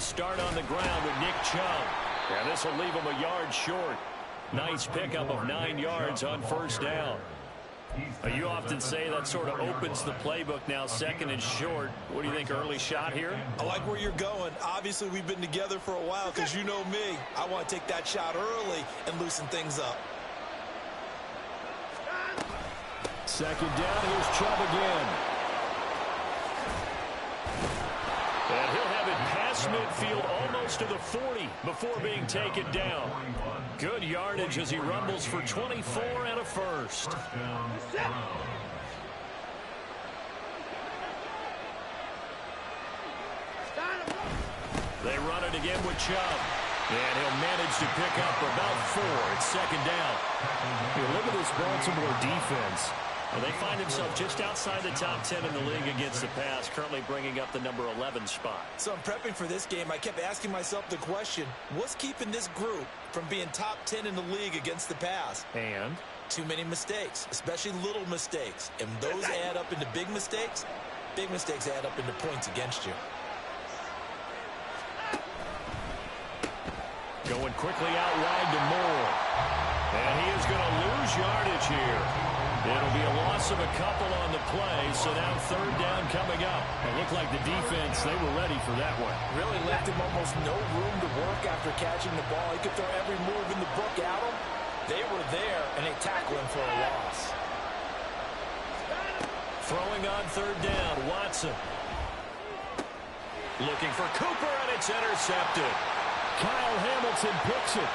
they start on the ground with Nick Chubb. And this will leave them a yard short. Nice pickup of 9 yards on first down. You often say that sort of opens the playbook now, second and short. What do you think, early shot here? I like where you're going. Obviously, we've been together for a while because you know me. I want to take that shot early and loosen things up. Second down, here's Chubb again. And he'll have it past midfield almost to the 40 before being taken down. Good yardage as he rumbles for 24 and a first. They run it again with Chubb. And he'll manage to pick up about 4. It's second down. Here, look at this Baltimore defense. And they find themselves just outside the top 10 in the league against the pass, currently bringing up the number 11 spot. So I'm prepping for this game. I kept asking myself the question, what's keeping this group from being top 10 in the league against the pass? And? Too many mistakes, especially little mistakes. And those add up into big mistakes. Big mistakes add up into points against you. Going quickly out wide to Moore. And he is going to lose yardage here. It'll be a loss of a couple on the play, so now third down coming up. It looked like the defense, they were ready for that one. Really left him almost no room to work after catching the ball. He could throw every move in the book at him. They were there, and they tackled him for a loss. Throwing on third down, Watson. Looking for Cooper, and it's intercepted. Kyle Hamilton picks it.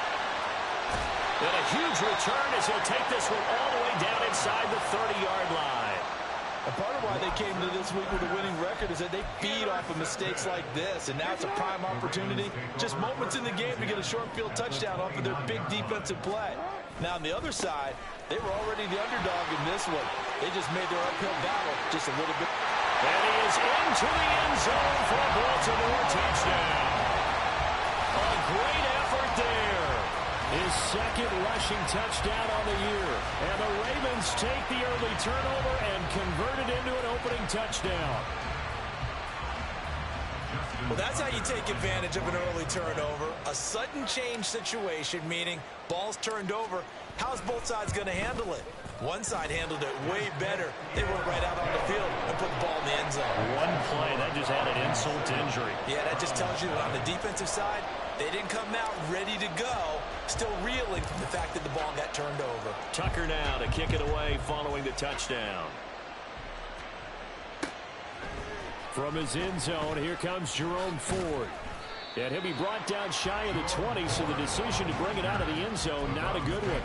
And a huge return as he'll take this one all the way down inside the 30-yard line. And part of why they came to this week with a winning record is that they feed off of mistakes like this, and now it's a prime opportunity. Just moments in the game to get a short field touchdown off of their big defensive play. Now, on the other side, they were already the underdog in this one. They just made their uphill battle just a little bit. And he is into the end zone for a Baltimore touchdown. A great effort there. His second rushing touchdown on the year. And the Ravens take the early turnover and convert it into an opening touchdown. Well, that's how you take advantage of an early turnover. A sudden change situation, meaning ball's turned over. How's both sides going to handle it? One side handled it way better. They went right out on the field and put the ball in the end zone. One play, that just added insult to injury. Yeah, that just tells you that on the defensive side, they didn't come out ready to go, still reeling from the fact that the ball got turned over. Tucker now to kick it away following the touchdown. From his end zone, here comes Jerome Ford. And he'll be brought down shy of the 20, so the decision to bring it out of the end zone, not a good one.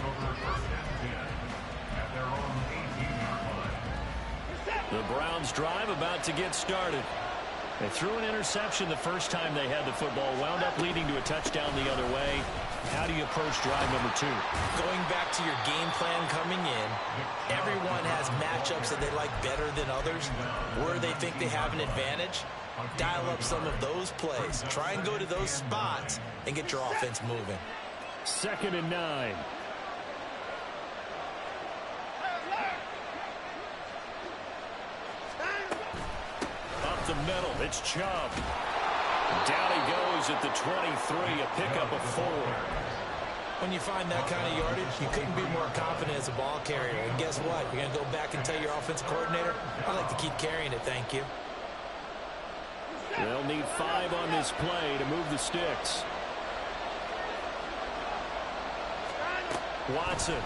The Browns drive about to get started. They threw an interception the first time they had the football, wound up leading to a touchdown the other way. How do you approach drive number 2? Going back to your game plan coming in, everyone has matchups that they like better than others. Where they think they have an advantage, dial up some of those plays. Try and go to those spots and get your offense moving. 2nd and 9. Up the middle, it's Chubb. Down he goes at the 23, a pickup of 4. When you find that kind of yardage, you couldn't be more confident as a ball carrier. And guess what? You're going to go back and tell your offensive coordinator, I'd like to keep carrying it, thank you. They'll need 5 on this play to move the sticks. Watson.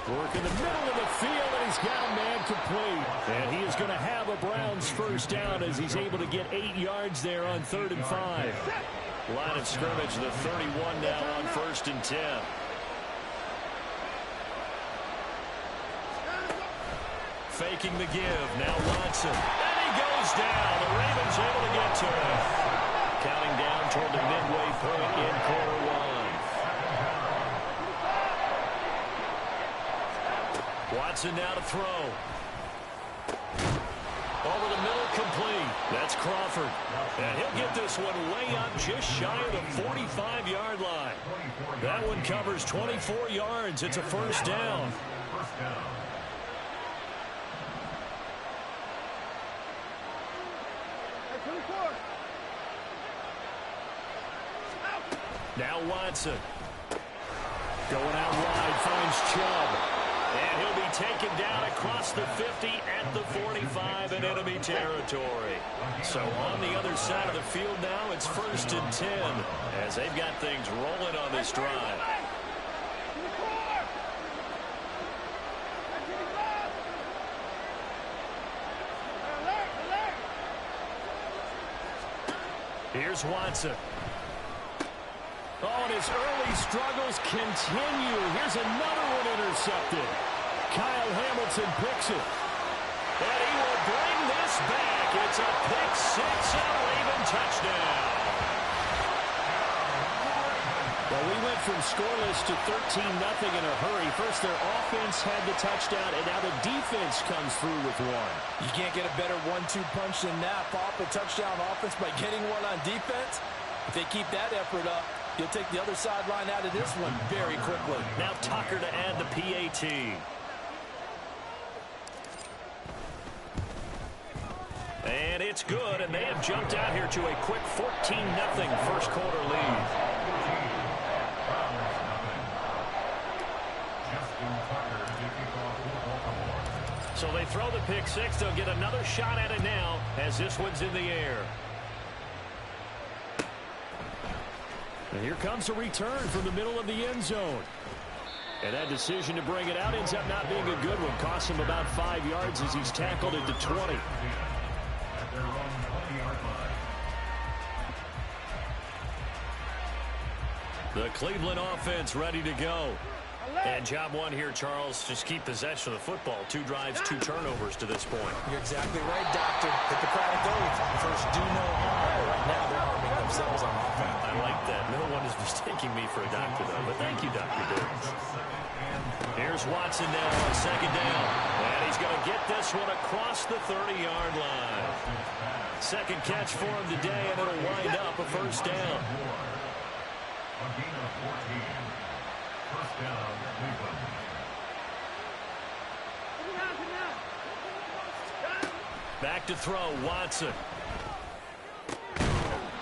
Work in the middle of the field, and he's got a man complete. And he is going to have a Browns first down as he's able to get 8 yards there on 3rd and 5. Line of scrimmage, the 31 now on 1st and 10. Faking the give, now Watson. And he goes down. The Ravens able to get to him. Counting down toward the midway point in quarter 1. Watson now to throw. Over the middle, complete. That's Crawford. And he'll get this one way up just shy of the 45-yard line. That one covers 24 yards. It's a first down. Now Watson. Going out wide, finds Chubb. And he'll be taken down across the 50 at the 45 in enemy territory. So on the other side of the field now, it's 1st and 10 as they've got things rolling on this drive. Here's Watson. Oh, and his early struggles continue. Here's another one intercepted. Kyle Hamilton picks it. And he will bring this back. It's a pick six and a Raven touchdown. Well, we went from scoreless to 13-0 in a hurry. First, their offense had the touchdown, and now the defense comes through with one. You can't get a better 1-2 punch than that. Pop a touchdown offense by getting one on defense. If they keep that effort up, you'll take the other sideline out of this one very quickly. Now Tucker to add the PAT. And it's good, and they have jumped out here to a quick 14-0 first quarter lead. So they throw the pick six. They'll get another shot at it now as this one's in the air. And here comes a return from the middle of the end zone. And that decision to bring it out ends up not being a good one. Costs him about 5 yards as he's tackled at the 20. The Cleveland offense ready to go. And job one here, Charles, just keep possession of the football. 2 drives, 2 turnovers to this point. You're exactly right, Doctor. Hippocratic oath. First, do no harm. Right now, they're harming themselves on offense. I like that. No one is mistaking me for a doctor, though. But thank you, Dr. Diggs. Here's Watson now on second down. And he's going to get this one across the 30-yard line. Second catch for him today, and it'll wind up a first down. A gain of 14. First down, Cleveland. Back to throw, Watson.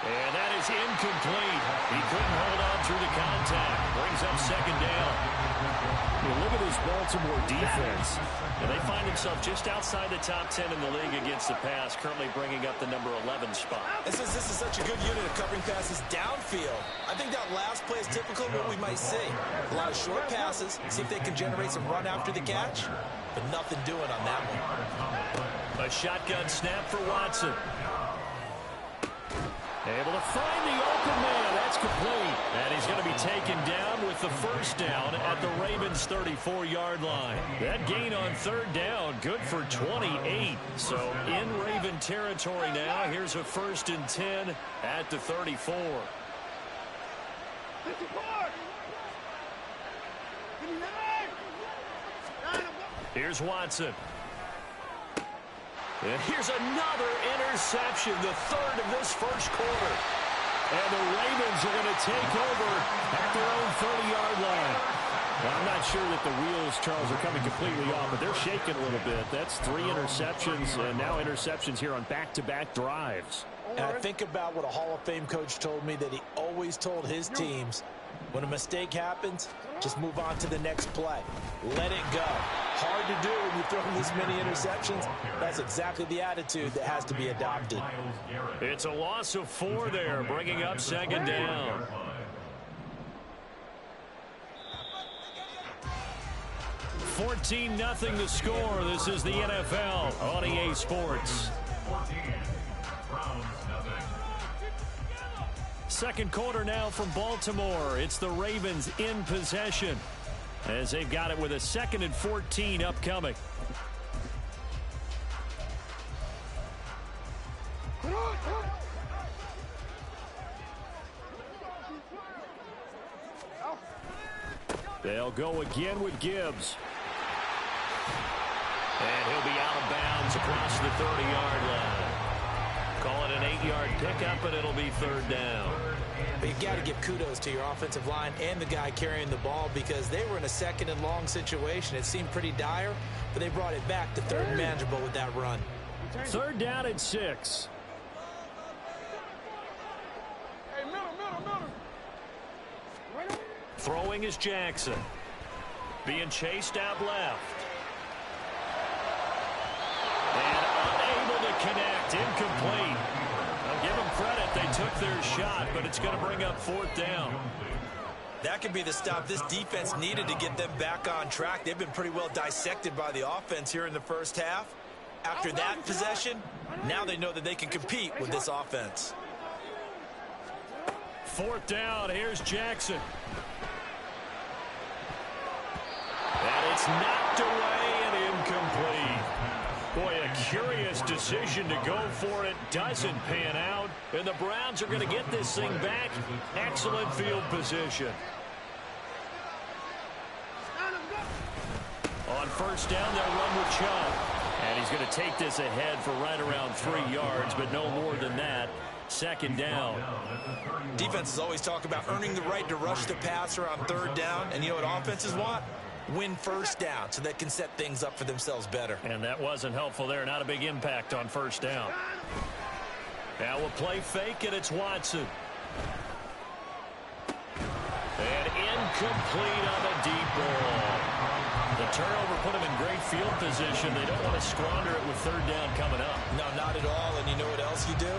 And that is incomplete. He couldn't hold on through the contact. Brings up second down. Look at this Baltimore defense. And they find themselves just outside the top 10 in the league against the pass, currently bringing up the number 11 spot. This is such a good unit of covering passes downfield. I think that last play is typical of what we might see. A lot of short passes, see if they can generate some run after the catch, but nothing doing on that one. A shotgun snap for Watson. Able to find the open man. That's complete. And he's going to be taken down with the first down at the Ravens' 34-yard line. That gain on third down, good for 28. So in Raven territory now. Here's a 1st and 10 at the 34. Here's Watson. And here's another interception, the 3rd of this first quarter. And the Ravens are going to take over at their own 30-yard line. Now, I'm not sure that the wheels, Charles, are coming completely off, but they're shaking a little bit. That's 3 interceptions, and now interceptions here on back-to-back drives. And I think about what a Hall of Fame coach told me, that he always told his teams, when a mistake happens, just move on to the next play. Let it go. Hard to do when you throw this many interceptions. That's exactly the attitude that has to be adopted. It's a loss of 4 there, bringing up second down. $14-0 the score. This is the NFL on EA Sports. 14. Browns, nothing. Second quarter now from Baltimore. It's the Ravens in possession as they've got it with a 2nd and 14 upcoming. They'll go again with Gibbs. And he'll be out of bounds across the 30-yard line. Call it an 8-yard pickup, and it'll be 3rd down. But you've got to give kudos to your offensive line and the guy carrying the ball, because they were in a 2nd and long situation. It seemed pretty dire, but they brought it back to 3rd and manageable with that run. 3rd down and 6. Throwing is Jackson. Being chased out left. And unable to connect. Incomplete. I'll give them credit. They took their shot, but it's going to bring up 4th down. That could be the stop this defense needed to get them back on track. They've been pretty well dissected by the offense here in the first half. After that possession, now they know that they can compete with this offense. 4th down. Here's Jackson. And it's knocked away and incomplete. Boy, a curious decision to go for it. Doesn't pan out. And the Browns are going to get this thing back. Excellent field position. On 1st down, they'll run with Chubb. And he's going to take this ahead for right around 3 yards, but no more than that. 2nd down. Defenses always talk about earning the right to rush the passer on 3rd down. And you know what offenses want? Win 1st down so they can set things up for themselves better. And that wasn't helpful there. Not a big impact on 1st down. Now we'll play fake, and it's Watson. And incomplete on the deep ball. The turnover put them in great field position. They don't want to squander it with 3rd down coming up. No, not at all. And you know what else you do?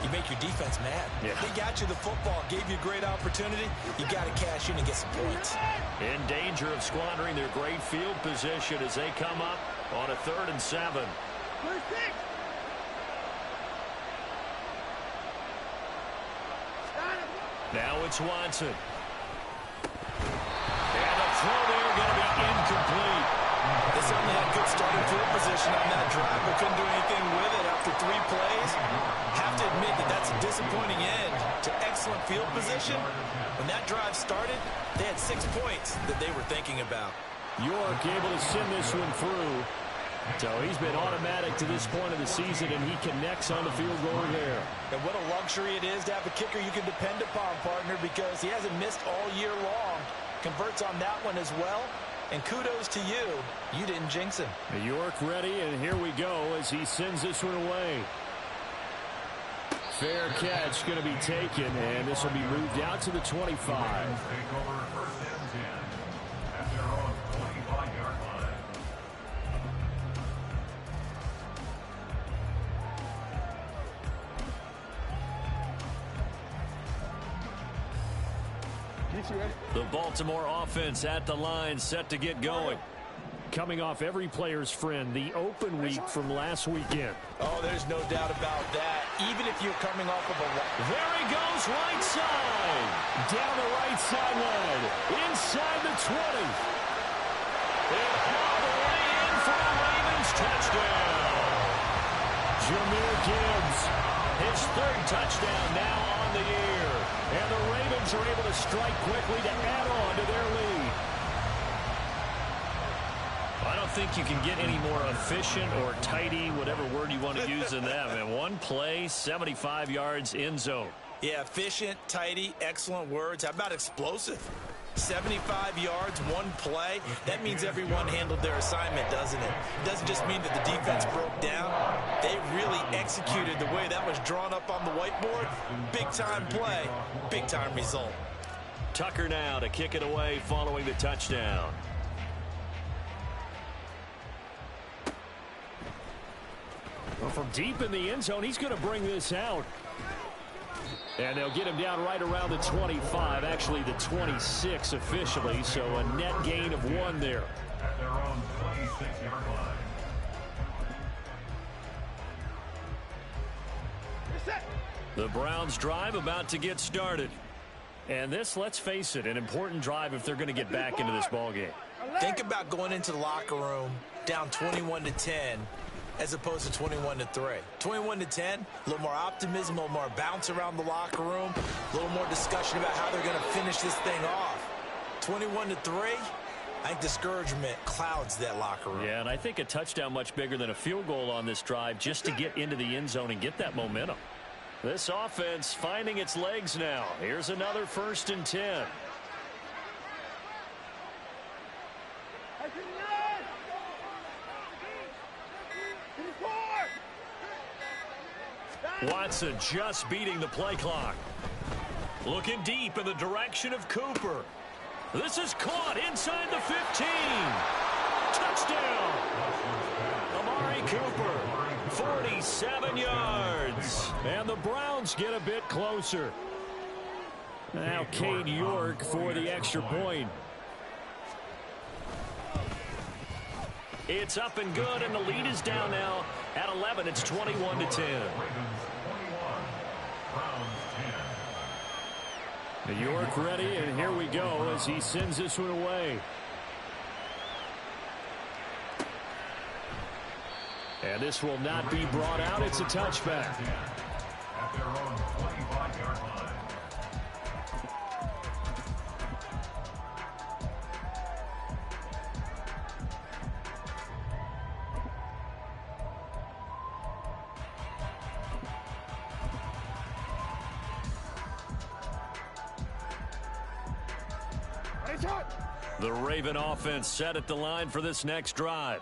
You make your defense mad. Yeah. They got you the football, gave you a great opportunity. You got to cash in and get some points. In danger of squandering their great field position as they come up on a 3rd and 7. Now it's Watson. And the throw there going to be incomplete. They certainly had good starting field position on that drive, but couldn't do anything with it after 3 plays. Have to admit that that's a disappointing end to excellent field position. When that drive started, they had 6 points that they were thinking about. York able to send this one through. So he's been automatic to this point of the season, and he connects on the field goal there. And what a luxury it is to have a kicker you can depend upon, partner, because he hasn't missed all year long. Converts on that one as well. And kudos to you. You didn't jinx him. York ready, and here we go as he sends this one away. Fair catch going to be taken, and this will be moved out to the 25. Take over 1st and 10 at their own 25-yard line. The Baltimore offense at the line, set to get going. Coming off every player's friend, the open week from last weekend. Oh, there's no doubt about that. Even if you're coming off of a... There he goes, right side. Down the right sideline. Inside the 20. And all the way in for a Ravens touchdown. Jahmyr Gibbs, his 3rd touchdown now on the year. And the Ravens are able to strike quickly to add on to their lead. I don't think you can get any more efficient or tidy, whatever word you want to use than that. And 1 play, 75 yards, end zone. Yeah, efficient, tidy, excellent words. How about explosive? 75 yards, 1 play. That means everyone handled their assignment, doesn't it? It doesn't just mean that the defense broke down. They really executed the way that was drawn up on the whiteboard. Big-time play, big-time result. Tucker now to kick it away following the touchdown. Well, from deep in the end zone, he's going to bring this out. And they'll get him down right around the 25, actually the 26 officially, so a net gain of 1 there. At their own 26-yard line. The Browns drive about to get started. And this, let's face it, an important drive if they're going to get back into this ballgame. Think about going into the locker room down 21-10 as opposed to 21-3. 21-10, a little more optimism, a little more bounce around the locker room, a little more discussion about how they're going to finish this thing off. 21-3, I think discouragement clouds that locker room. Yeah, and I think a touchdown much bigger than a field goal on this drive just to get into the end zone and get that momentum. This offense finding its legs now. Here's another 1st and 10. Watson just beating the play clock. Looking deep in the direction of Cooper. This is caught inside the 15. Touchdown. Amari Cooper, 47 yards. And the Browns get a bit closer. Now Cade York for the extra point. It's up and good, and the lead is down now at 11. It's 21-10. York ready, and here we go as he sends this one away. And this will not be brought out. It's a touchback. At their own 25-yard line. The Raven offense set at the line for this next drive.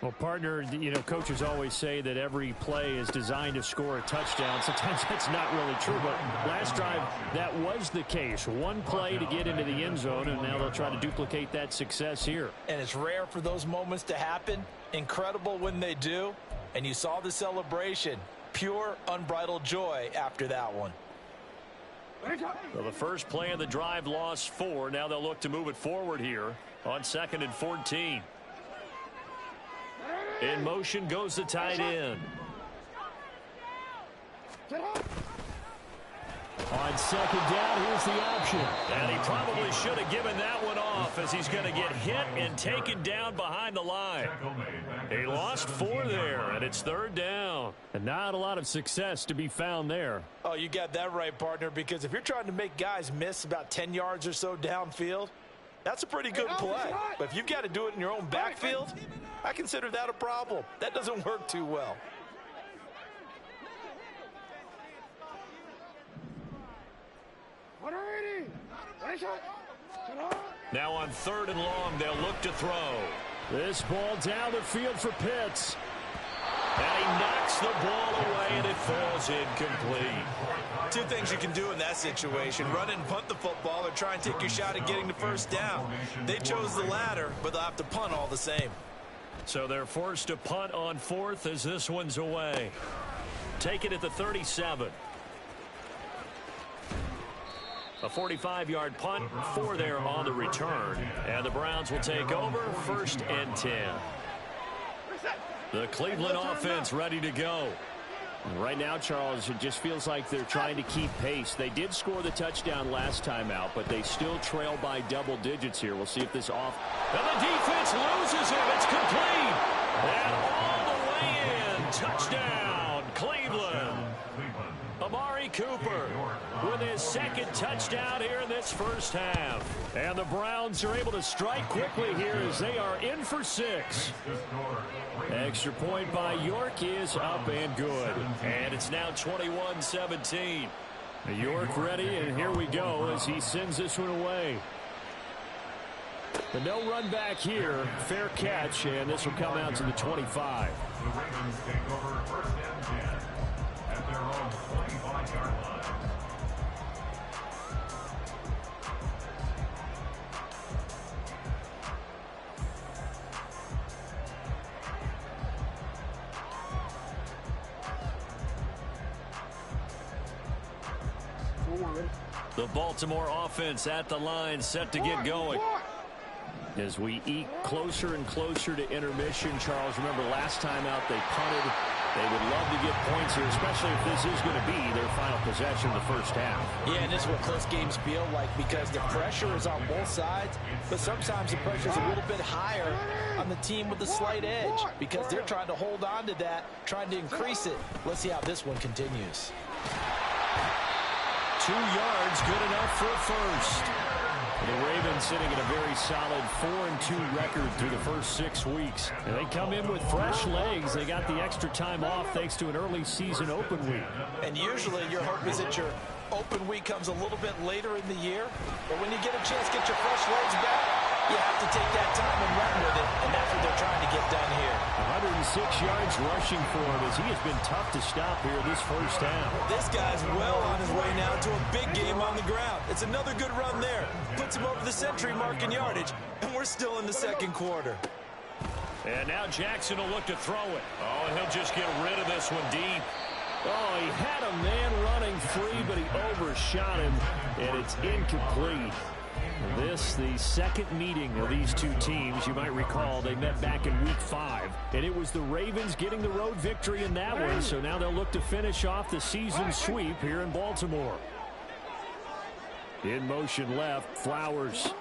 Well, partner, you know, coaches always say that every play is designed to score a touchdown. Sometimes that's not really true, but last drive, that was the case. One play to get into the end zone, and now they'll try to duplicate that success here. And it's rare for those moments to happen. Incredible when they do. And you saw the celebration. Pure, unbridled joy after that one. Well, the first play of the drive lost 4. Now they'll look to move it forward here on 2nd and 14. In motion goes the tight end. On second down, here's the option. And he probably should have given that one off as he's going to get hit and taken down behind the line. He lost 4 there, and it's 3rd down. And not a lot of success to be found there. Oh, you got that right, partner, because if you're trying to make guys miss about 10 yards or so downfield, that's a pretty good play. But if you've got to do it in your own backfield, I consider that a problem. That doesn't work too well. Now on 3rd and long, they'll look to throw. This ball down the field for Pitts. And he knocks the ball away, and it falls incomplete. 2 things you can do in that situation: run and punt the football, or try and take your shot at getting the first down. They chose the latter, but they'll have to punt all the same. So they're forced to punt on 4th as this one's away. Take it at the 37. A 45-yard punt, 4 there on the return. And the Browns will take over 1st and 10. The Cleveland offense ready to go. Right now, Charles, it just feels like they're trying to keep pace. They did score the touchdown last time out, but they still trail by double digits here. We'll see if this off. And the defense loses him. It's complete. And all the way in. Touchdown, Cleveland. Amari Cooper with his 2nd touchdown here in this first half. And the Browns are able to strike quickly here as they are in for 6. Extra point by York is up and good. And it's now 21-17. York ready, and here we go as he sends this one away. But no run back here. Fair catch, and this will come out to the 25. The Ravens take over 1st and 10 at their own 25-yard line. The Baltimore offense at the line, set to get going. As we eke closer and closer to intermission, Charles, remember last time out they punted. They would love to get points here, especially if this is going to be their final possession of the first half. Yeah, and this is what close games feel like, because the pressure is on both sides, but sometimes the pressure is a little bit higher on the team with the slight edge because they're trying to hold on to that, trying to increase it. Let's see how this one continues. 2 yards, good enough for a first. The Ravens sitting at a very solid 4-2 record through the first 6 weeks. And they come in with fresh legs. They got the extra time off thanks to an early season open week. And usually your hope is that your open week comes a little bit later in the year. But when you get a chance to get your fresh legs back, you have to take that time and run with it. And that's what they're trying to get done here. 106 yards rushing for him as he has been tough to stop here this first half. This guy's well on his way now to a big game on the ground. It's another good run there. Puts him over the century mark in yardage, and we're still in the second quarter. And now Jackson will look to throw it. Oh, and he'll just get rid of this one deep. Oh, he had a man running free, but he overshot him, and it's incomplete. This, the second meeting of these two teams. You might recall they met back in Week 5, and it was the Ravens getting the road victory in that one, so now they'll look to finish off the season sweep here in Baltimore. In motion left, Flowers.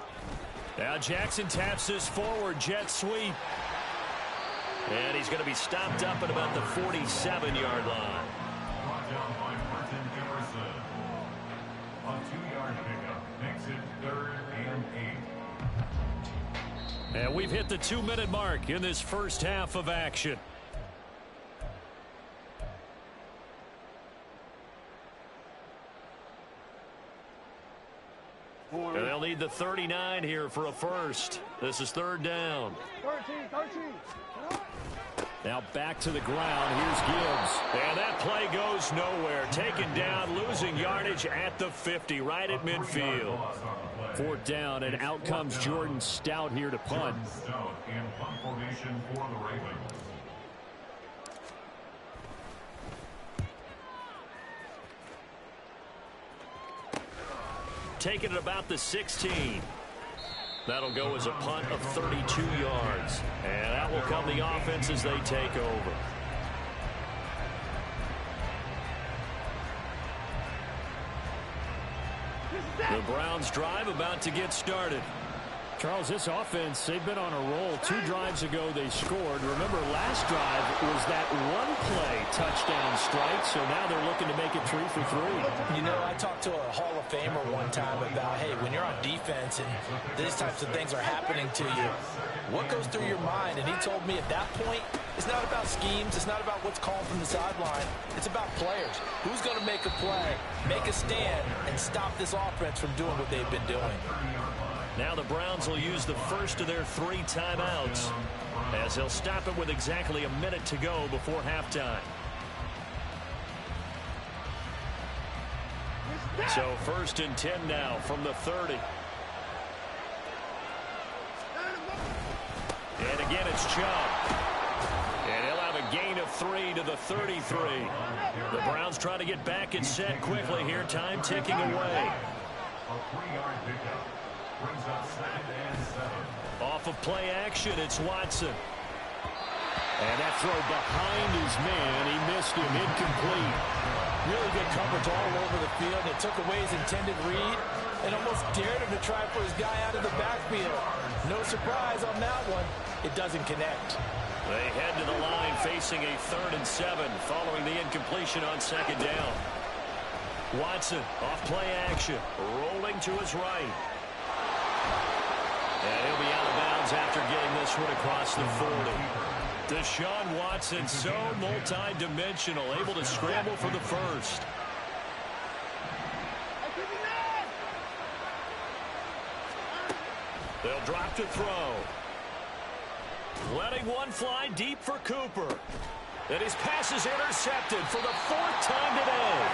Now Jackson taps this forward, jet sweep. And he's going to be stopped up at about the 47-yard line. Brought down by Martin Emerson. A 2-yard pickup makes it 3rd and 8. And we've hit the 2-minute mark in this first half of action. And they'll need the 39 here for a first. This is 3rd down. 13. Now back to the ground. Here's Gibbs. And that play goes nowhere. Taken down, losing yardage at the 50, right at midfield. 4th down, and out comes Jordan Stout here to punt. Stout in punt formation for the Ravens. Taking it about the 16. That'll go as a punt of 32 yards. And that will come the offense as they take over. The Browns drive about to get started. Charles, this offense, they've been on a roll. 2 drives ago they scored. Remember, last drive was that one-play touchdown strike, so now they're looking to make it 3 for 3. You know, I talked to a Hall of Famer one time about, hey, when you're on defense and these types of things are happening to you, what goes through your mind? And he told me at that point, it's not about schemes. It's not about what's called from the sideline. It's about players. Who's going to make a play, make a stand, and stop this offense from doing what they've been doing? Now the Browns will use the first of their 3 timeouts as they'll stop it with exactly a minute to go before halftime. So 1st and 10 now from the 30. And again it's Chubb. And he'll have a gain of 3 to the 33. The Browns trying to get back and set quickly here. Time ticking away. A 3-yard pickup brings up 2nd and 7. Off of play action, it's Watson. And that throw behind his man. He missed him. Incomplete. Really good coverage all over the field. It took away his intended read and almost dared him to try for his guy out of the backfield. No surprise on that one. It doesn't connect. They head to the line facing a 3rd and 7 following the incompletion on 2nd down. Watson off play action, rolling to his right. And he'll be out of bounds after getting this one across the 40. Deshaun Watson, so multi-dimensional, able to scramble for the first. They'll drop to throw. Letting one fly deep for Cooper. And his pass is intercepted for the 4th time today.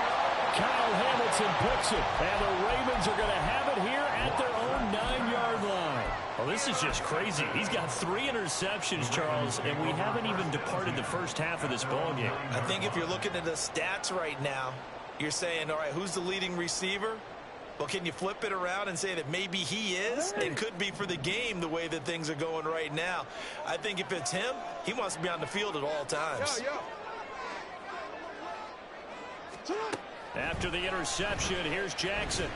Kyle Hamilton picks it, and the Ravens are going to have it here at their own 9-yard line. Well, this is just crazy. He's got 3 interceptions, Charles, and we haven't even departed the first half of this ballgame. I think if you're looking at the stats right now, you're saying, all right, who's the leading receiver? Well, can you flip it around and say that maybe he is? It could be for the game the way that things are going right now. I think if it's him, he wants to be on the field at all times. After the interception, here's Jackson.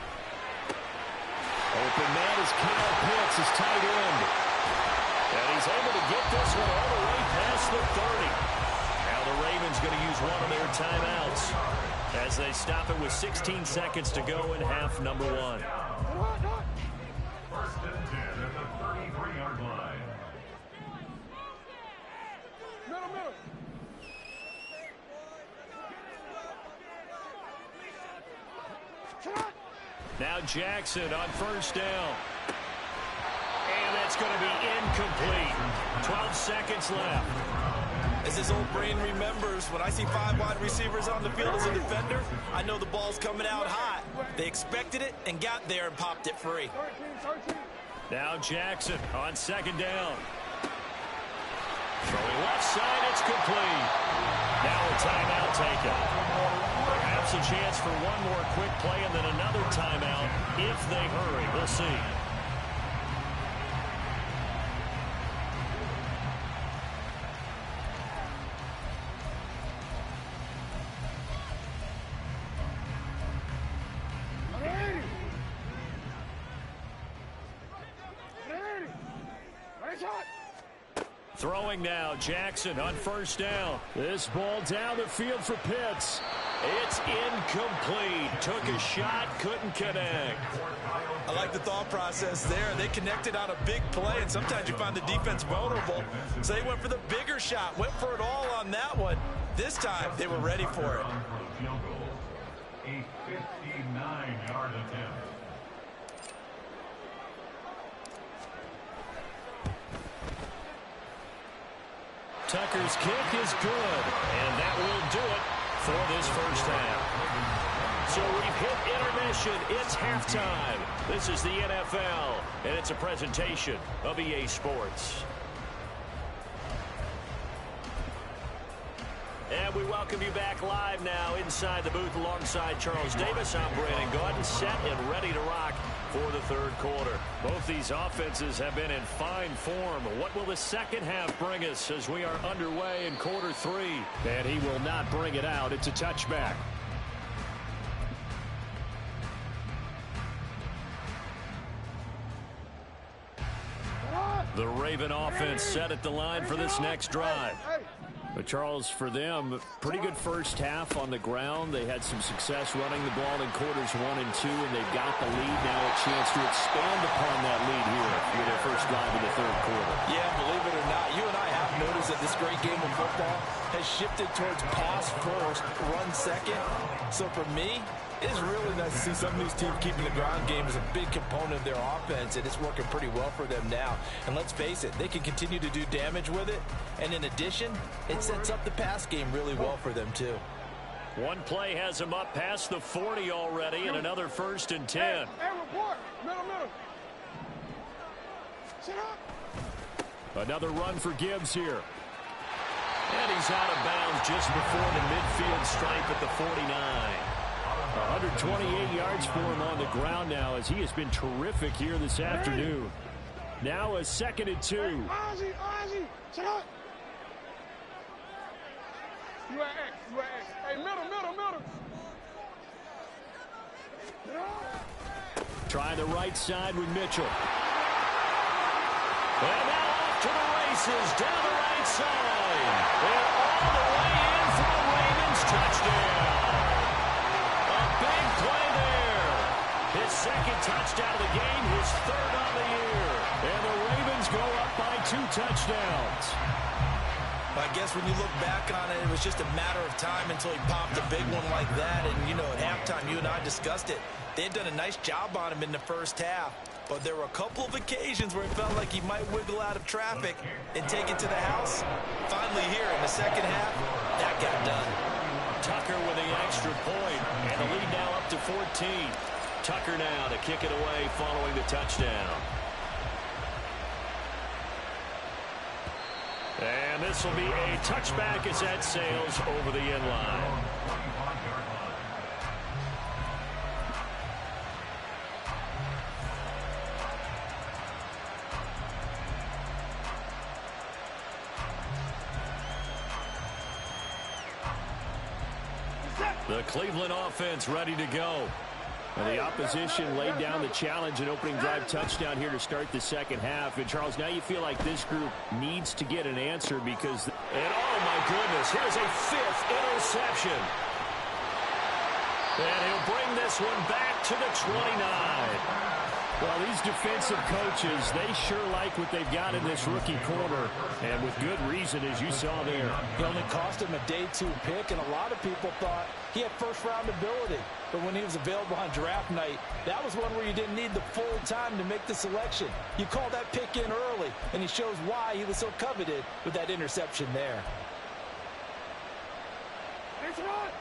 Open man is Kyle Pitts, his tight end. And he's able to get this one all the way past the 30. Now the Ravens going to use one of their timeouts as they stop it with 16 seconds to go in half number 1. 1st and 10 at the 33-yard line. Now Jackson on 1st down. And that's going to be incomplete. 12 seconds left. As his old brain remembers, when I see 5 wide receivers on the field as a defender, I know the ball's coming out hot. They expected it and got there and popped it free. 13. Now Jackson on second down. Throwing left side, it's complete. Now a timeout taken. Perhaps a chance for one more quick play and then another timeout if they hurry. We'll see. Throwing now, Jackson on first down. This ball down the field for Pitts. It's incomplete. Took a shot, couldn't connect. I like the thought process there. They connected on a big play, and sometimes you find the defense vulnerable. So they went for the bigger shot, went for it all on that one. This time, they were ready for it. A 59-yard attempt. Tucker's kick is good, and that will do it for this first half. So we've hit intermission. It's halftime. This is the NFL, and it's a presentation of EA Sports. And we welcome you back live now inside the booth alongside Charles Davis. I'm Brandon Gordon, set and ready to rock for the third quarter. Both these offenses have been in fine form. What will the second half bring us as we are underway in quarter three? And he will not bring it out. It's a touchback. The Raven offense set at the line for this next drive. But Charles, for them, pretty good first half on the ground. They had some success running the ball in quarters 1 and 2, and they've got the lead now, a chance to expand upon that lead here with their first drive in the third quarter. Yeah, believe it or not, you and I have noticed that this great game of football has shifted towards pass first, run second. So for me, it's really nice to see some of these teams keeping the ground game as a big component of their offense, and it's working pretty well for them now. And let's face it, they can continue to do damage with it. And in addition, it sets up the pass game really well for them, too. One play has them up past the 40 already, and another 1st and 10. Hey, report. Middle. Sit up. Another run for Gibbs here. And he's out of bounds just before the midfield stripe at the 49. 128 yards for him on the ground now as he has been terrific here this afternoon. Now a 2nd and 2. Ozzie, sit up. You at X. Hey, middle. Trying the right side with Mitchell. And now off to the races down the right side. And all the way in for the Ravens touchdown. Big play there. His 2nd touchdown of the game, his 3rd on the year. And the Ravens go up by 2 touchdowns. I guess when you look back on it, it was just a matter of time until he popped a big one like that. And, you know, at halftime, you and I discussed it. They had done a nice job on him in the first half. But there were a couple of occasions where it felt like he might wiggle out of traffic and take it to the house. Finally here in the second half, that got done. Tucker with the extra point, and the lead now up to 14. Tucker now to kick it away following the touchdown. And this will be a touchback as that sails over the end line. The Cleveland offense ready to go. And the opposition laid down the challenge, an opening drive touchdown here to start the second half. And, Charles, now you feel like this group needs to get an answer because... And, oh, my goodness, here's a 5th interception. And he'll bring this one back to the 29. Well, these defensive coaches, they sure like what they've got in this rookie corner, and with good reason, as you saw there. It only cost him a day 2 pick, and a lot of people thought he had first-round ability. But when he was available on draft night, that was one where you didn't need the full time to make the selection. You called that pick in early, and he shows why he was so coveted with that interception there. It's right.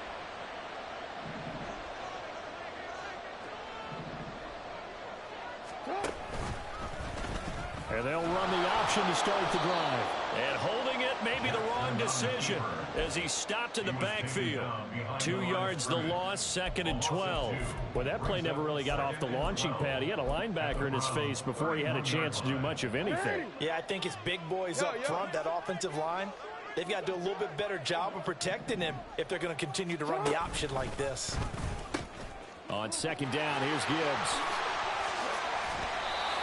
And they'll run the option to start the drive. And holding it may be the wrong decision as he stopped in the backfield. 2 yards the loss, 2nd and 12. Well, that play never really got off the launching pad. He had a linebacker in his face before he had a chance to do much of anything. Yeah, I think his big boys up front, that offensive line, they've got to do a little bit better job of protecting him if they're going to continue to run the option like this. On 2nd down, here's Gibbs.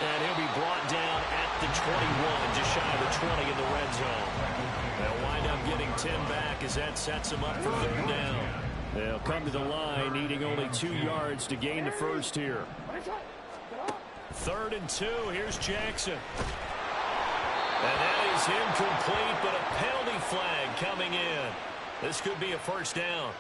And he'll be brought down at the 21, just shy of the 20 in the red zone. They'll wind up getting 10 back as that sets them up for 3rd down. They'll come to the line, needing only 2 yards to gain the first here. 3rd and 2, here's Jackson. And that is incomplete, but a penalty flag coming in. This could be a 1st down.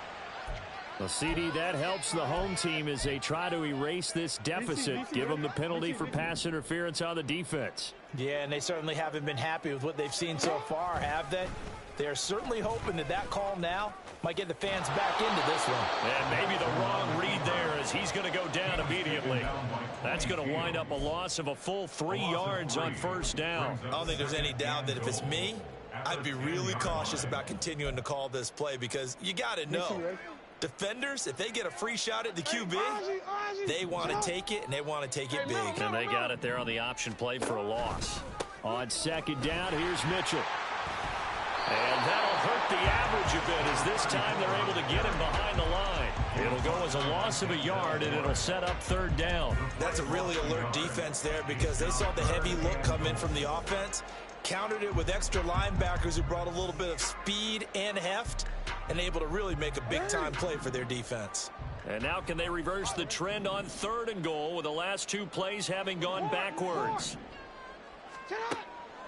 Well, CD, that helps the home team as they try to erase this deficit. Give them the penalty for pass interference on the defense. Yeah, and they certainly haven't been happy with what they've seen so far, have they? They're certainly hoping that that call now might get the fans back into this one. And maybe the wrong read there as he's going to go down immediately. That's going to wind up a loss of a full 3 yards on 1st down. I don't think there's any doubt that if it's me, I'd be really cautious about continuing to call this play because you got to know. Defenders, if they get a free shot at the QB, they want to take it, and they want to take it big. And they got it there on the option play for a loss. On 2nd down, here's Mitchell. And that'll hurt the average a bit as this time they're able to get him behind the line. It'll go as a loss of a yard, and it'll set up 3rd down. That's a really alert defense there because they saw the heavy look come in from the offense, countered it with extra linebackers who brought a little bit of speed and heft, and able to really make a big-time play for their defense. And now can they reverse the trend on 3rd and goal with the last 2 plays having gone backwards?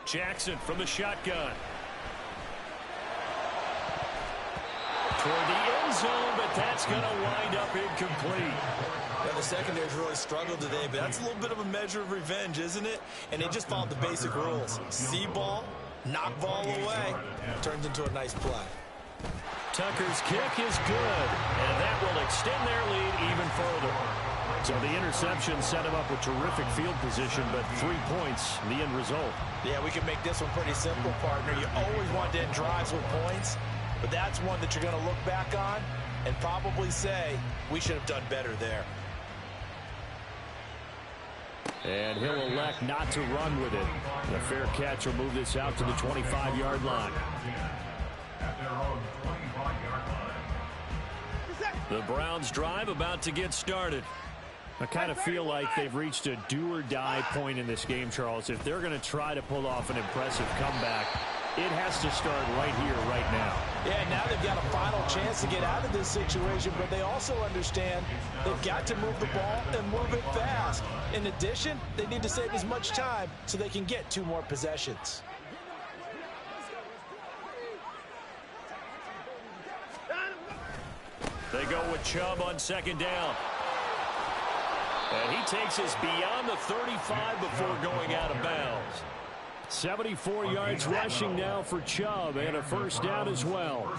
Jackson from the shotgun. Toward the end zone, but that's going to wind up incomplete. Yeah, the secondary's really struggled today, but that's a little bit of a measure of revenge, isn't it? And they just followed the basic rules. See ball, knock ball away, turns into a nice play. Tucker's kick is good, and that will extend their lead even further. So the interception set him up with terrific field position, but 3 points, the end result. Yeah, we can make this one pretty simple, partner. You always want to end drives with points, but that's one that you're going to look back on and probably say, we should have done better there. And he'll elect not to run with it. The fair catch will move this out to the 25-yard line. At their own 25-yard line. The Browns drive about to get started. I kind of feel like they've reached a do-or-die point in this game, Charles. If they're going to try to pull off an impressive comeback, it has to start right here, right now. Yeah, now they've got a final chance to get out of this situation, but they also understand they've got to move the ball and move it fast. In addition, they need to save as much time so they can get 2 more possessions. They go with Chubb on 2nd down. And he takes us beyond the 35 before going out of bounds. 74 yards rushing now for Chubb, and a 1st down as well.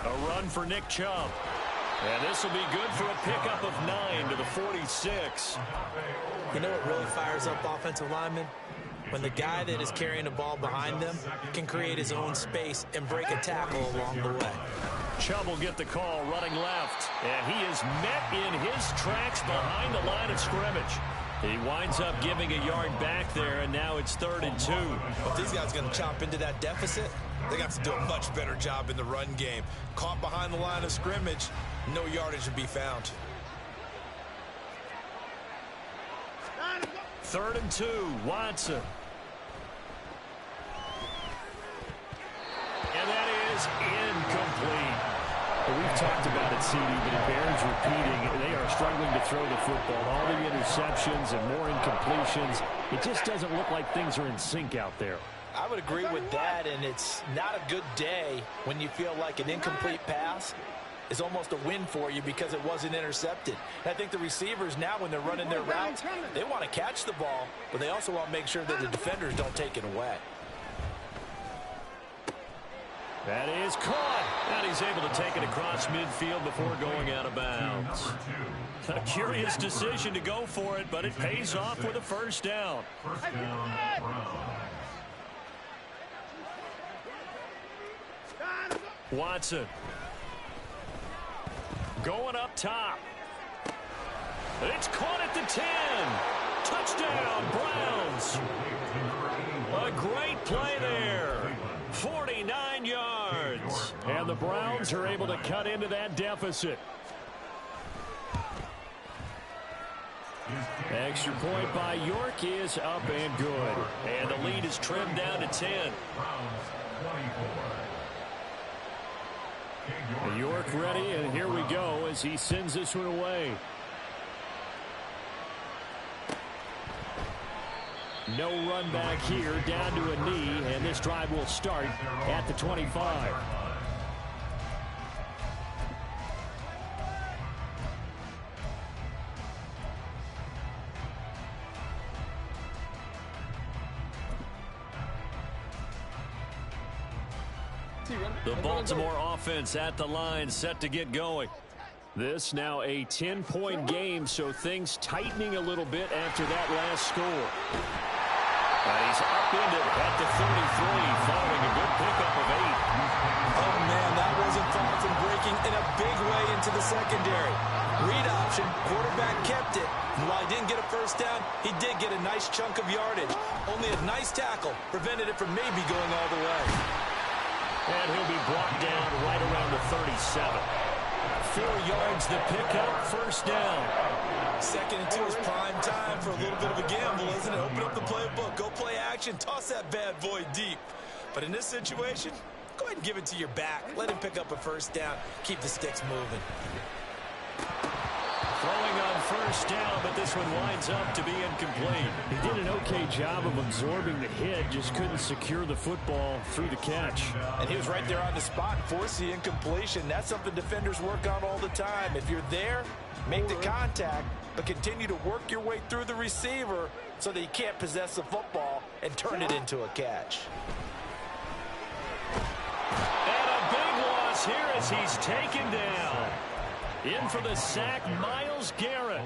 A run for Nick Chubb. And this will be good for a pickup of 9 to the 46. You know what really fires up offensive linemen? When the guy that is carrying the ball behind them can create his own space and break a tackle along the way. Chubb will get the call running left, and he is met in his tracks behind the line of scrimmage. He winds up giving a yard back there, and now it's 3rd and 2. If these guys are going to chop into that deficit, they got to do a much better job in the run game. Caught behind the line of scrimmage, no yardage to be found. 3rd and 2, Watson. And that is incomplete. We've talked about it, CD, but it bears repeating. They are struggling to throw the football. All the interceptions and more incompletions. It just doesn't look like things are in sync out there. I would agree with that, and it's not a good day when you feel like an incomplete pass is almost a win for you because it wasn't intercepted. And I think the receivers now, when they're running their routes, they want to catch the ball, but they also want to make sure that the defenders don't take it away. That is caught. And he's able to take it across midfield before going out of bounds. A curious decision to go for it, but it pays off with a first down. First down, Browns. Watson. Going up top. It's caught at the 10. Touchdown, Browns. A great play there. 49 yards. And the Browns are able to cut into that deficit. Extra point by York is up and good. And the lead is trimmed down to 10. York ready, and here we go as he sends this one away. No run back here, down to a knee, and this drive will start at the 25. The Baltimore offense at the line, set to get going. This now a 10-point game, so things tightening a little bit after that last score. And he's upended at the 33 following a good pickup of 8. Oh, man, that wasn't far from breaking in a big way into the secondary. Read option, quarterback kept it. And while he didn't get a first down, he did get a nice chunk of yardage. Only a nice tackle prevented it from maybe going all the way. And he'll be brought down right around the 37. 4 yards the pickup, first down. Second and 2 is prime time for a little bit of a gamble, isn't it? Open up the playbook, go play action, toss that bad boy deep. But in this situation, go ahead and give it to your back. Let him pick up a first down. Keep the sticks moving. Throwing on first down, but this one winds up to be incomplete. He did an okay job of absorbing the hit, just couldn't secure the football through the catch. And he was right there on the spot and forced the incompletion. That's something defenders work on all the time. If you're there, make the contact, but continue to work your way through the receiver so that you can't possess the football and turn it into a catch. And a big loss here as he's taken down. In for the sack, Myles Garrett.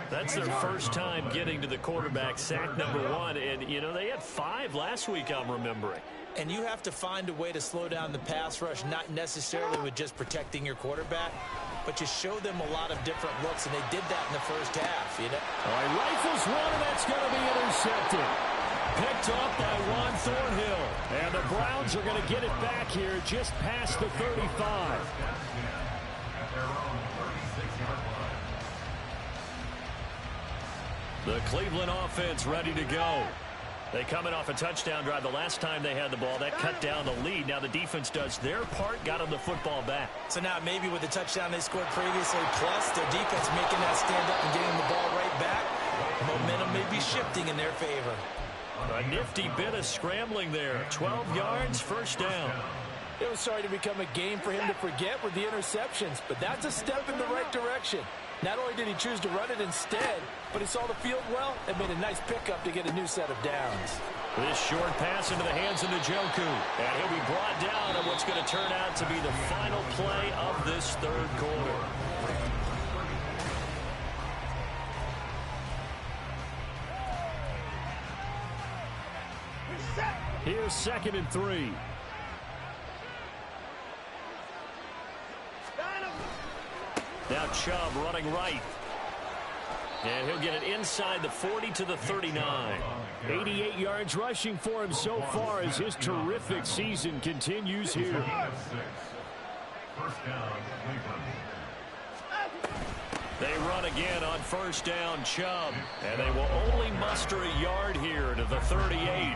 That's their first time getting to the quarterback, sack number 1. And, you know, they had 5 last week, I'm remembering. And you have to find a way to slow down the pass rush, not necessarily with just protecting your quarterback, but you show them a lot of different looks, and they did that in the first half, you know. All right, rifles one, and that's going to be intercepted. Picked off by Juan Thornhill. And the Browns are going to get it back here just past the 35. The Cleveland offense ready to go. They coming off a touchdown drive the last time they had the ball. That cut down the lead. Now the defense does their part, got them the football back. So now maybe with the touchdown they scored previously, plus their defense making that stand up and getting the ball right back, momentum may be shifting in their favor. A nifty bit of scrambling there. 12 yards, first down. It was starting to become a game for him to forget with the interceptions, but that's a step in the right direction. Not only did he choose to run it instead, but he saw the field well and made a nice pickup to get a new set of downs. This short pass into the hands of Njoku. And he'll be brought down on what's going to turn out to be the final play of this third quarter. Here's 2nd and 3. Now Chubb running right. And he'll get it inside the 40 to the 39. 88 yards rushing for him so far as his terrific season continues here. They run again on first down, Chubb. And they will only muster a yard here to the 38.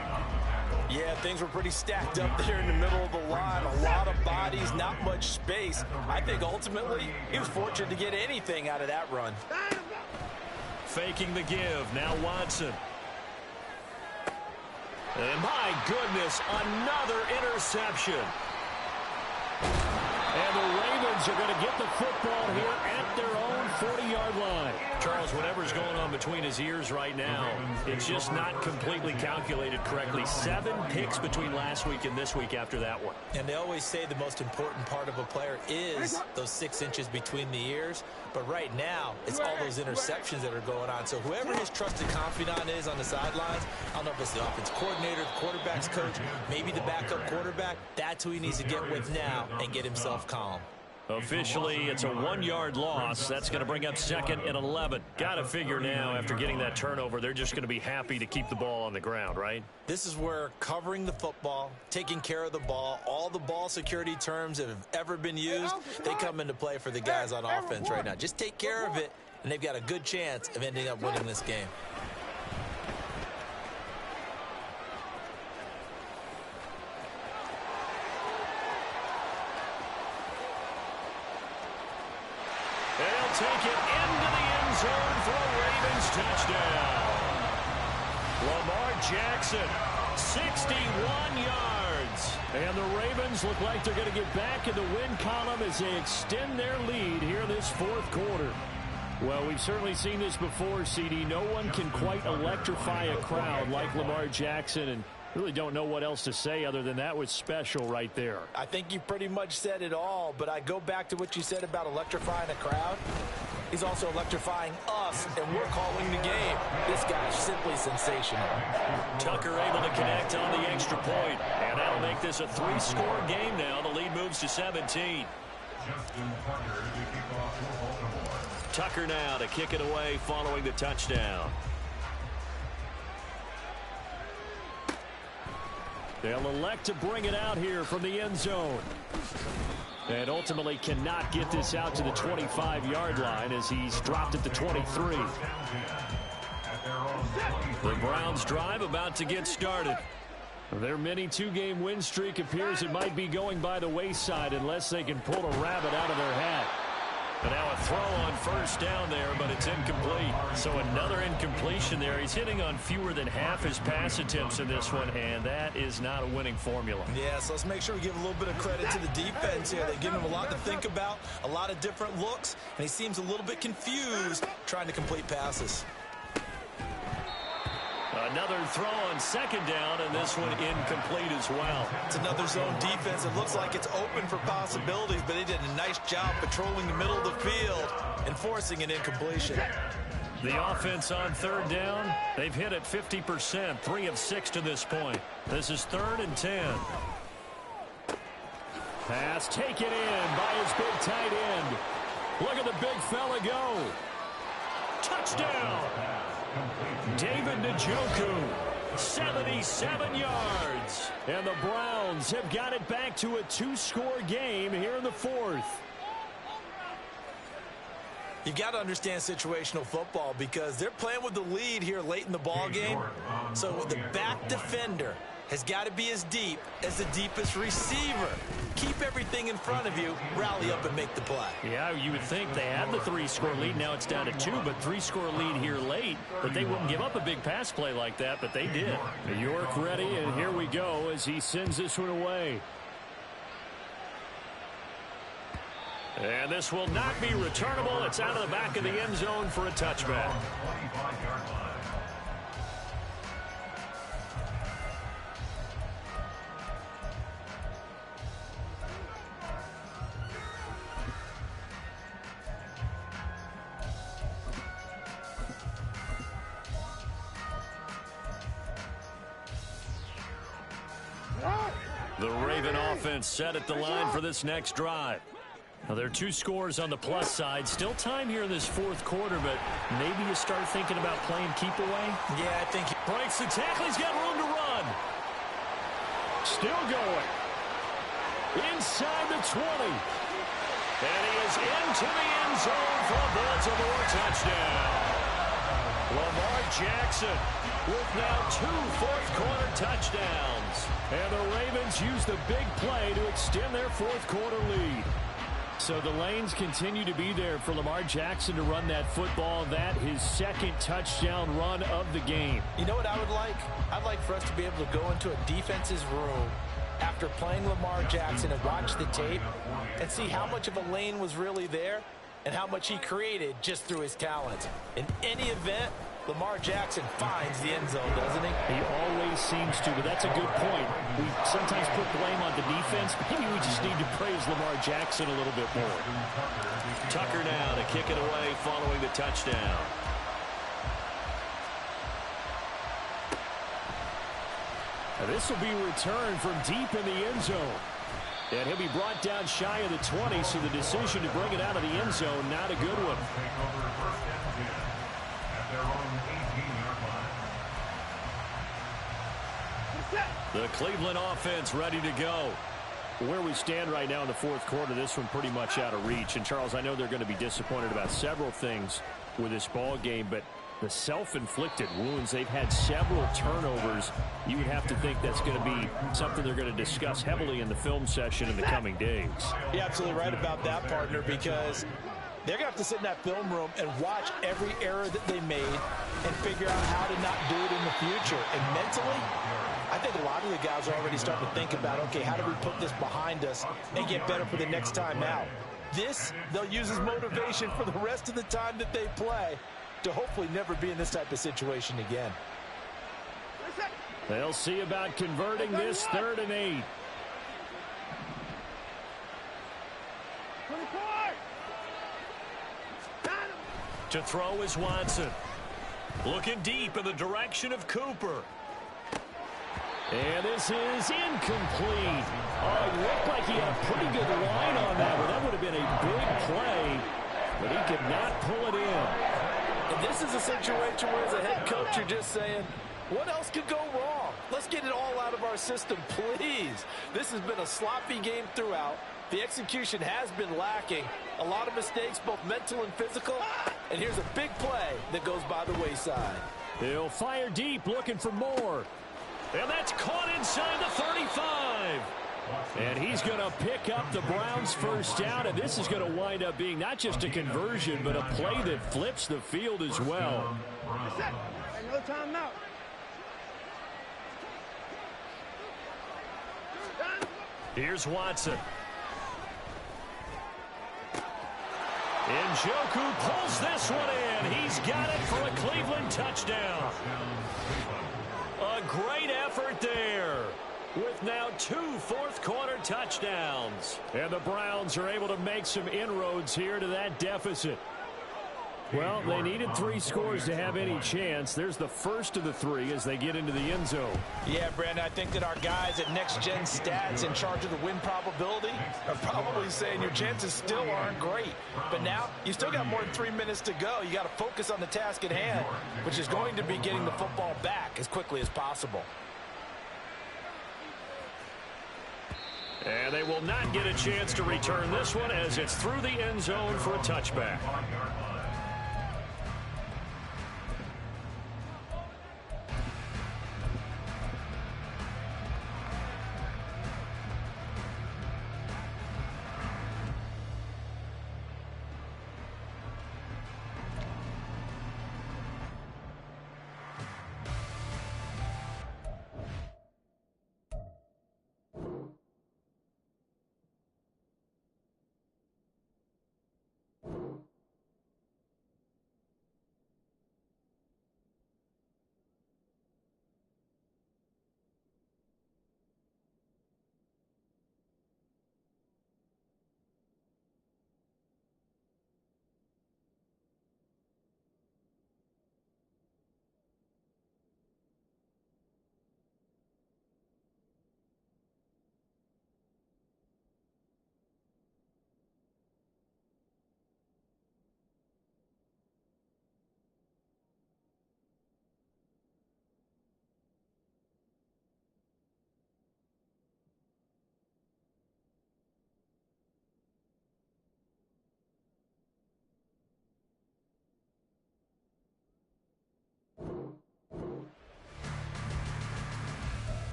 Yeah, things were pretty stacked up there in the middle of the line. A lot of bodies, not much space. I think ultimately he was fortunate to get anything out of that run. Faking the give. Now Watson. And my goodness, another interception. And the Ravens Ravens are going to get the football here at their own 40-yard line. Charles, whatever's going on between his ears right now, it's just not completely calculated correctly. 7 picks between last week and this week after that one. And they always say the most important part of a player is those 6 inches between the ears. But right now, it's all those interceptions that are going on. So whoever his trusted confidant is on the sidelines, I don't know if it's the offense coordinator, the quarterback's coach, maybe the backup quarterback, that's who he needs to get with now and get himself calm. Officially, it's a 1-yard loss. That's going to bring up 2nd and 11. Got to figure now, after getting that turnover, they're just going to be happy to keep the ball on the ground, right? This is where covering the football, taking care of the ball, all the ball security terms that have ever been used, they come into play for the guys on offense right now. Just take care of it, and they've got a good chance of ending up winning this game. Take it into the end zone for a Ravens touchdown. Lamar Jackson, 61 yards. And the Ravens look like they're going to get back in the win column as they extend their lead here this 4th quarter. Well, we've certainly seen this before, CD. No one can quite electrify a crowd like Lamar Jackson, and really don't know what else to say other than that was special right there. I think you pretty much said it all, but I go back to what you said about electrifying a crowd. He's also electrifying us, and we're calling the game. This guy's simply sensational. Tucker able to connect on the extra point, and that'll make this a 3-score game now. The lead moves to 17. Tucker now to kick it away following the touchdown. They'll elect to bring it out here from the end zone. And ultimately cannot get this out to the 25-yard line as he's dropped at the 23. The Browns drive about to get started. Their mini 2-game win streak appears it might be going by the wayside unless they can pull a rabbit out of their hat. And now a throw on first down there, but it's incomplete. So another incompletion there. He's hitting on fewer than half his pass attempts in this one, and that is not a winning formula. Yeah, so let's make sure we give a little bit of credit to the defense here. They give him a lot to think about, a lot of different looks, and he seems a little bit confused trying to complete passes. Another throw on 2nd down, and this one incomplete as well. It's another zone defense. It looks like it's open for possibilities, but they did a nice job patrolling the middle of the field and forcing an incompletion. The offense on 3rd down, they've hit it 50%, 3 of 6 to this point. This is 3rd and 10. Pass taken in by his big tight end. Look at the big fella go. Touchdown! David Njoku, 77 yards. And the Browns have got it back to a 2-score game here in the 4th. You've got to understand situational football because they're playing with the lead here late in the ball game. So the back defender has got to be as deep as the deepest receiver. Keep everything in front of you, rally up and make the play. Yeah, you would think they had the 3-score lead. Now it's down to 2, but 3-score lead here late. But they wouldn't give up a big pass play like that, but they did. York ready, and here we go as he sends this one away. And this will not be returnable. It's out of the back of the end zone for a touchback. The Raven offense set at the line for this next drive. Now, there are 2 scores on the plus side. Still time here in this 4th quarter, but maybe you start thinking about playing keep away. Yeah, I think he breaks the tackle. He's got room to run. Still going. Inside the 20. And he is into the end zone for a Baltimore touchdown. Lamar Jackson with now 2 fourth-quarter touchdowns. And the Ravens use the big play to extend their 4th-quarter lead. So the lanes continue to be there for Lamar Jackson to run that football. That his 2nd touchdown run of the game. You know what I would like? I'd like for us to be able to go into a defense's room after playing Lamar Jackson and watch the tape and see how much of a lane was really there and how much he created just through his talents. In any event, Lamar Jackson finds the end zone, doesn't he? He always seems to, but that's a good point. We sometimes put blame on the defense. Maybe we just need to praise Lamar Jackson a little bit more. Tucker now to kick it away following the touchdown. This will be returned from deep in the end zone. And he'll be brought down shy of the 20, so the decision to bring it out of the end zone, not a good one. The Cleveland offense ready to go. Where we stand right now in the fourth quarter, this one pretty much out of reach. And, Charles, I know they're going to be disappointed about several things with this ball game, but the self-inflicted wounds, they've had several turnovers. You would have to think that's going to be something they're going to discuss heavily in the film session in the coming days. You're absolutely right about that, partner, because they're going to have to sit in that film room and watch every error that they made and figure out how to not do it in the future. And mentally, I think a lot of the guys are already starting to think about, okay, how do we put this behind us and get better for the next time out? This, they'll use as motivation for the rest of the time that they play to hopefully never be in this type of situation again. They'll see about converting this 3rd and 8. To throw is Watson. Looking deep in the direction of Cooper. And this is incomplete. Oh, it looked like he had a pretty good line on that, but that would have been a big play. But he could not pull it in. And this is a situation where, as a head coach, you're just saying, what else could go wrong? Let's get it all out of our system, please. This has been a sloppy game throughout. The execution has been lacking. A lot of mistakes, both mental and physical. And here's a big play that goes by the wayside. He'll fire deep, looking for more. And that's caught inside the 35. And he's going to pick up the Browns' first down, and this is going to wind up being not just a conversion, but a play that flips the field as well. No timeout. Here's Watson. Njoku pulls this one in. He's got it for a Cleveland touchdown. A great effort there, with now 2 fourth-quarter touchdowns. And the Browns are able to make some inroads here to that deficit. Well, they needed 3 scores to have any chance. There's the first of the 3 as they get into the end zone. Yeah, Brandon, I think that our guys at Next Gen Stats in charge of the win probability are probably saying your chances still aren't great. But now you still got more than 3 minutes to go. You got to focus on the task at hand, which is going to be getting the football back as quickly as possible. And they will not get a chance to return this one as it's through the end zone for a touchback.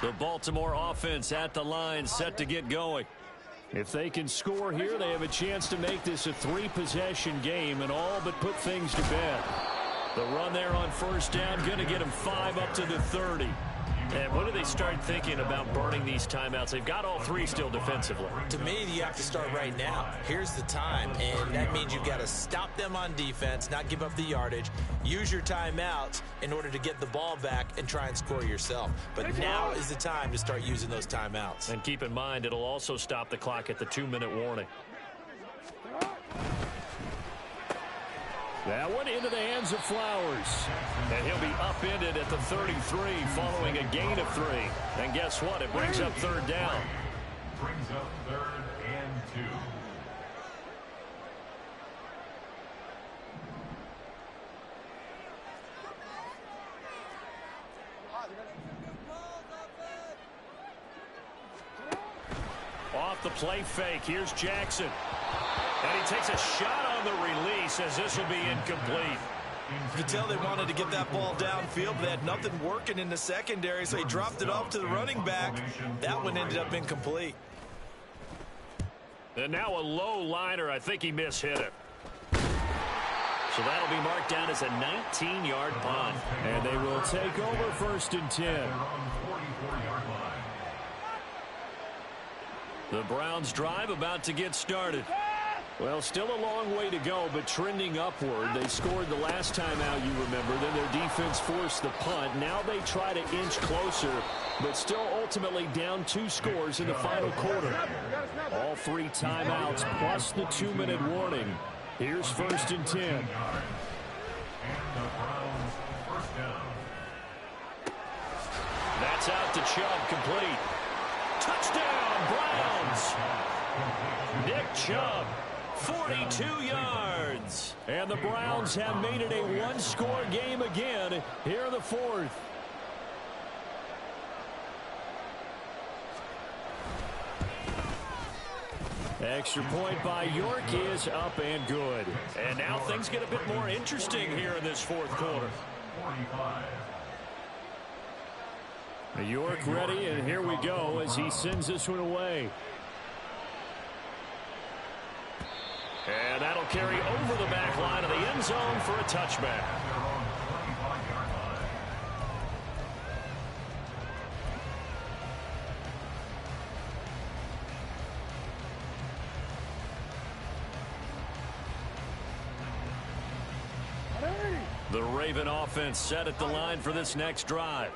The Baltimore offense at the line, set to get going. If they can score here, they have a chance to make this a 3-possession game and all but put things to bed. The run there on first down, going to get him 5 up to the 30. And when do they start thinking about burning these timeouts? They've got all 3 still defensively. To me, you have to start right now. Here's the time, and that means you've got to stop them on defense, not give up the yardage, use your timeouts in order to get the ball back and try and score yourself. But now is the time to start using those timeouts. And keep in mind, it'll also stop the clock at the 2-minute warning. That one into the hands of Flowers. And he'll be upended at the 33 following a gain of 3. And guess what? It brings up 3rd down. Brings up 3rd and 2. Off the play fake. Here's Jackson. And he takes a shot on the release as this will be incomplete. You could tell they wanted to get that ball downfield, but they had nothing working in the secondary, so he dropped it off to the running back. That one ended up incomplete. And now a low liner. I think he mishit it. So that'll be marked down as a 19-yard punt. And they will take over 1st and 10. The Browns drive about to get started. Well, still a long way to go, but trending upward. They scored the last time out, you remember. Then their defense forced the punt. Now they try to inch closer, but still ultimately down 2 scores in the final quarter. All 3 timeouts plus the 2-minute warning. Here's 1st and 10. That's out to Chubb, complete. Touchdown, Browns! Nick Chubb, 42 yards. And the Browns have made it a 1-score game again here in the 4th. Extra point by York is up and good. And now things get a bit more interesting here in this 4th quarter. York ready, and here we go as he sends this one away. And that'll carry over the back line of the end zone for a touchback. The Raven offense set at the line for this next drive.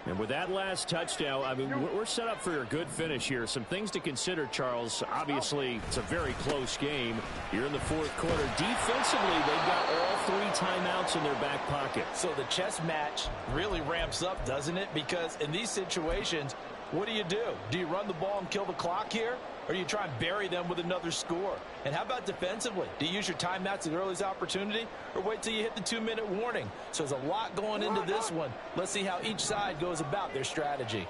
And with that last touchdown, I mean, we're set up for a good finish here. Some things to consider, Charles. Obviously, it's a very close game. You're in the 4th quarter. Defensively, they've got all 3 timeouts in their back pocket. So the chess match really ramps up, doesn't it? Because in these situations, what do? Do you run the ball and kill the clock here? Or do you try and bury them with another score? And how about defensively? Do you use your timeouts at the earliest opportunity? Or wait till you hit the 2-minute warning? So there's a lot going into this one. Let's see how each side goes about their strategy.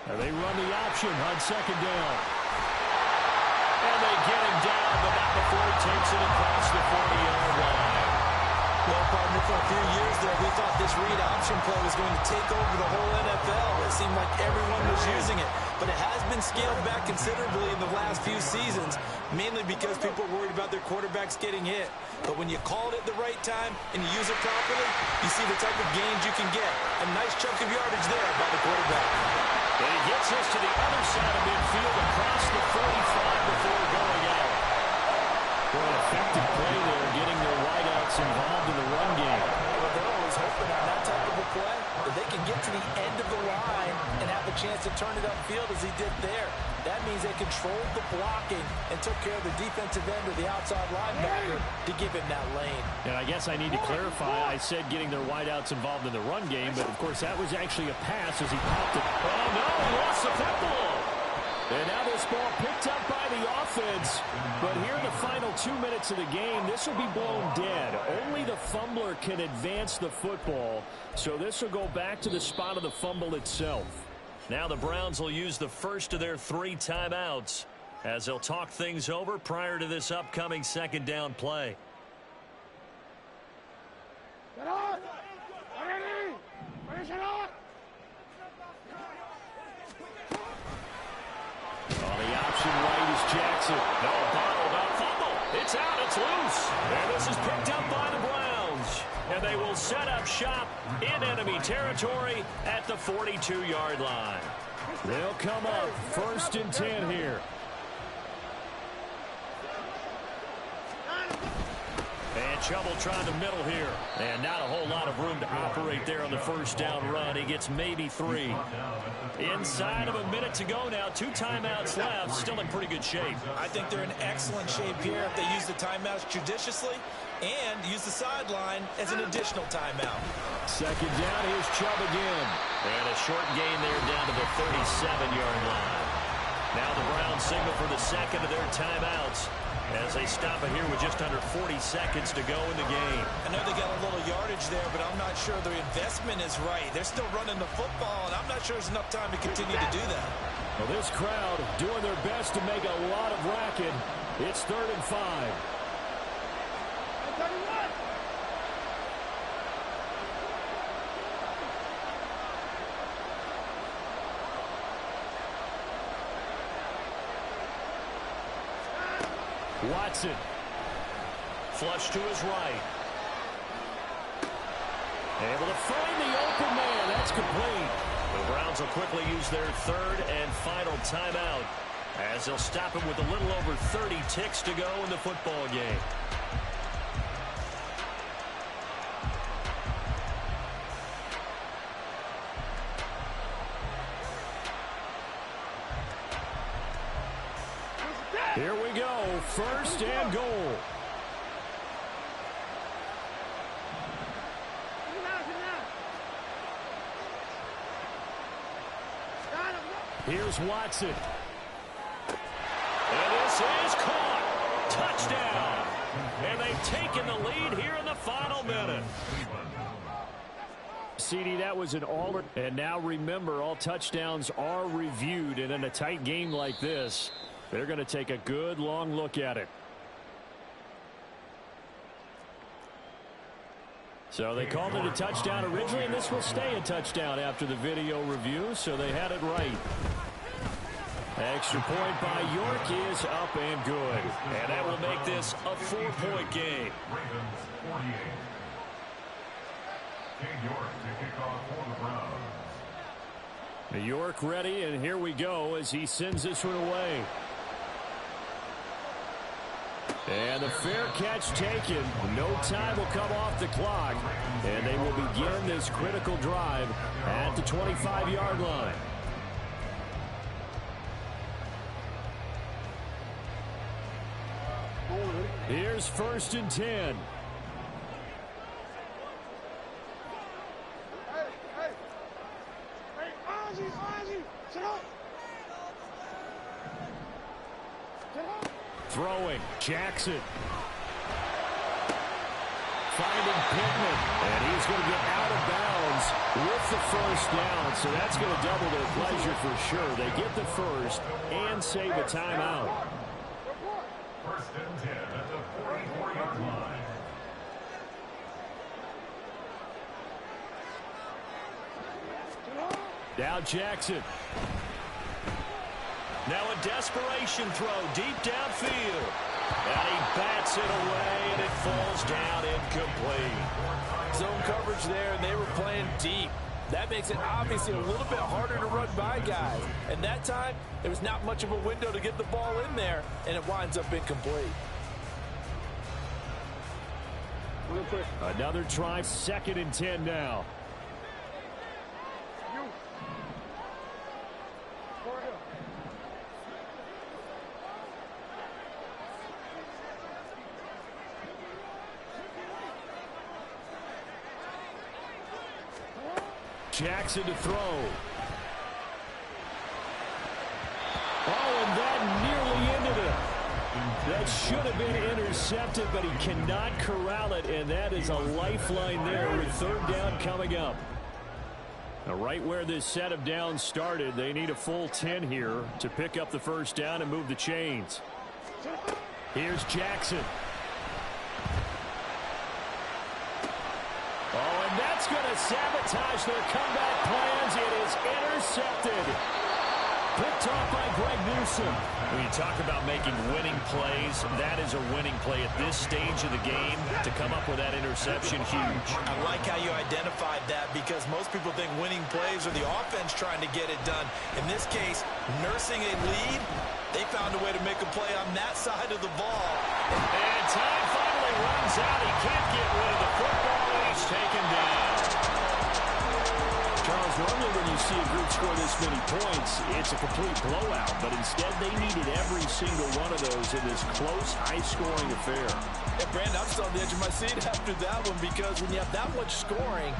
Now they run the option on 2nd down. And they get him down, but not before he takes it across the 40-yard line. Well, partner, for a few years there, we thought this read option play was going to take over the whole NFL. It seemed like everyone was using it. But it has been scaled back considerably in the last few seasons, mainly because people are worried about their quarterbacks getting hit. But when you call it at the right time and you use it properly, you see the type of gains you can get. A nice chunk of yardage there by the quarterback. And he gets us to the other side of midfield across the 45 before going out. Well, an effective play there, getting their wideouts involved in the run game. Well, they're always hoping on that type of a play that they can get to the end of the line and have a chance to turn it upfield as he did there. That means they controlled the blocking and took care of the defensive end or the outside linebacker to give him that lane. And I guess I need to clarify, I said getting their wideouts involved in the run game, but of course that was actually a pass as he popped it. Oh no, he lost the football. And now this ball picked up by the offense. But here in the final 2 minutes of the game, this will be blown dead. Only the fumbler can advance the football. So this will go back to the spot of the fumble itself. Now the Browns will use the first of their 3 timeouts as they'll talk things over prior to this upcoming 2nd down play. On the option right is Jackson. No, bottled up fumble. It's out. It's loose. And this is picked up by the Browns. And they will set up shop in enemy territory at the 42-yard line. They'll come up 1st and 10 here. And trouble trying to middle here. And not a whole lot of room to operate there on the 1st down run. He gets maybe 3. Inside of a minute to go now. 2 timeouts left. Still in pretty good shape. I think they're in excellent shape here if they use the timeouts judiciously and use the sideline as an additional timeout. 2nd down. Here's Chubb again. And a short gain there down to the 37-yard line. Now the Browns signal for the 2nd of their timeouts as they stop it here with just under 40 seconds to go in the game. I know they got a little yardage there, but I'm not sure their investment is right. They're still running the football, and I'm not sure there's enough time to continue to do that. Well, this crowd doing their best to make a lot of racket. It's 3rd and 5. Watson. Flush to his right. Able to find the open man. That's complete. The Browns will quickly use their 3rd and final timeout as they'll stop it with a little over 30 ticks to go in the football game. Here we go, 1st and goal. Here's Watson. And this is caught. Touchdown. And they've taken the lead here in the final minute. CD, that was an all. And now remember, all touchdowns are reviewed. And in a tight game like this, they're going to take a good long look at it. So they called it a touchdown originally, and this will stay a touchdown after the video review, so they had it right. Extra point by York is up and good. And that will make this a 4-point game. Ravens 48. King York to kick off for the Browns. New York ready, and here we go as he sends this one away. And the fair catch taken. No time will come off the clock. And they will begin this critical drive at the 25-yard line. Here's 1st and 10. Hey, Ozzy, sit up. Throwing, Jackson. Finding Pittman, and he's going to get out of bounds with the 1st down, so that's going to double their pleasure for sure. They get the 1st and save a timeout. 1st and 10 at the 44-yard line. Now Jackson. Now a desperation throw deep downfield. And he bats it away, and it falls down incomplete. Zone coverage there, and they were playing deep. That makes it obviously a little bit harder to run by guys. And that time, there was not much of a window to get the ball in there, and it winds up incomplete. Another try, 2nd and 10 now. Jackson to throw. Oh, and that nearly ended it. That should have been intercepted, but he cannot corral it, and that is a lifeline there with 3rd down coming up. Now, right where this set of downs started, they need a full 10 here to pick up the 1st down and move the chains. Here's Jackson. Oh, and that's going to sabotage their comeback plans. It is intercepted. Picked off by Greg Newsome. When you talk about making winning plays, that is a winning play at this stage of the game. To come up with that interception, huge. I like how you identified that because most people think winning plays are the offense trying to get it done. In this case, nursing a lead, they found a way to make a play on that side of the ball. And time finally runs out. He can't get rid of the football, and he's taken down. Charles, normally when you see a group score this many points, it's a complete blowout. But instead, they needed every single one of those in this close, high-scoring affair. And Brandon, I'm still on the edge of my seat after that one because when you have that much scoring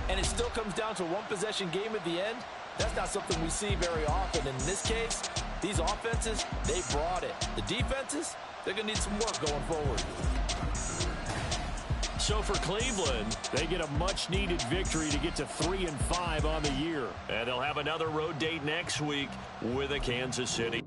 and it still comes down to a one-possession game at the end, that's not something we see very often. In this case, these offenses, they brought it. The defenses, they're going to need some work going forward. So for Cleveland, they get a much-needed victory to get to 3-5 on the year. And they'll have another road date next week with Kansas City.